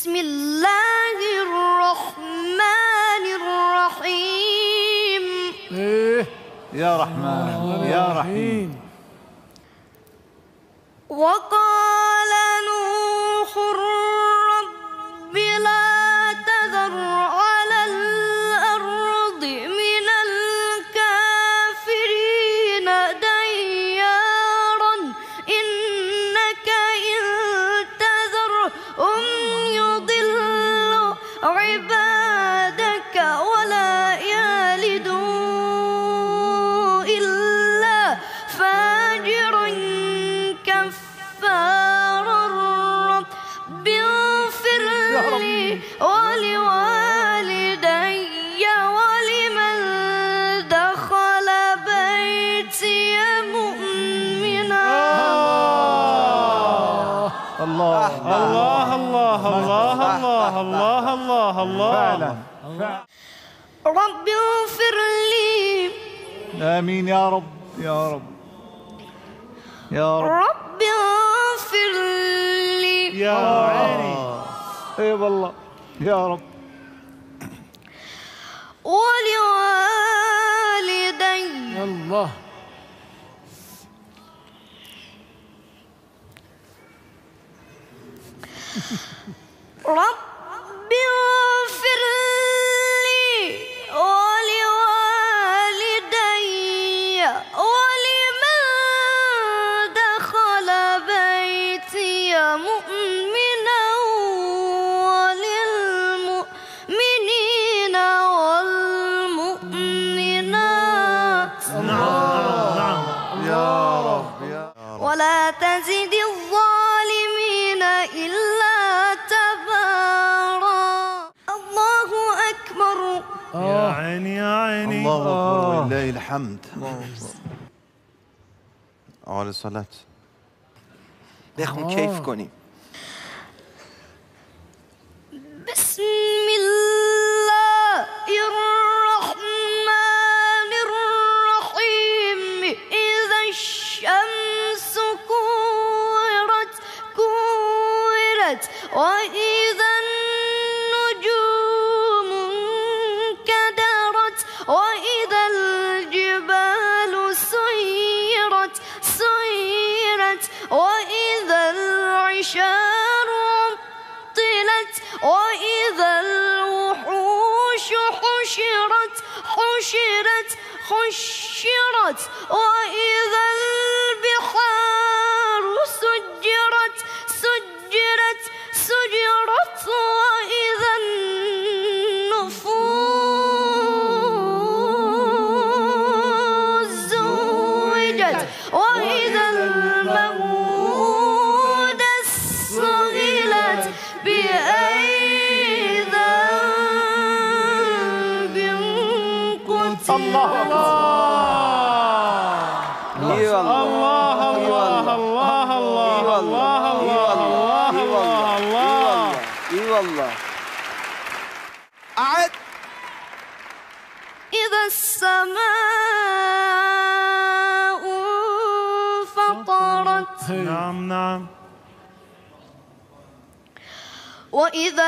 بسم الله الرحمن الرحيم. يا رحمن يا رحيم. وقال نوح رب لا تذر على الأرض من الكافرين ديارا إنك إن تذرهم يضلوا عبادك ولا يلدوا إلا فاجرا كفارا. رب اغفر لي ولوالدي ولمن دخل بيتي مؤمنا. الله الله الله الله الله الله الله الله. فعلا. رب اغفر لي. آمين يا رب يا رب يا رب. رب اغفر لي. يا عيني. اي والله يا رب. ولوالدي. الله. رب اغفر لي ولوالدي ولمن دخل بيتي مؤمنا وللمؤمنين والمؤمنات. نعم. يا رب يا رب. ولا تزد الظالمين إلا تبارا. الله أكبر. يا عيني يا عيني. الله أكبر ولله الحمد. آل صلاة بخون کیف کنیم. بسم الله الرحمن الرحيم. إذا الشمس كورت وإذا النجوم انكدرت وإذا الجبال سيرت وإذا العشار عطلت وإذا الوحوش حشرت وإذا البحار سجرت وإذا النفوس زوجت وإذا الموءودة سئلت بأي ذنب قتلت. الله الله الله الله الله الله الله الله. اي والله. أعد. إذا السماء انفطرت. نعم. وإذا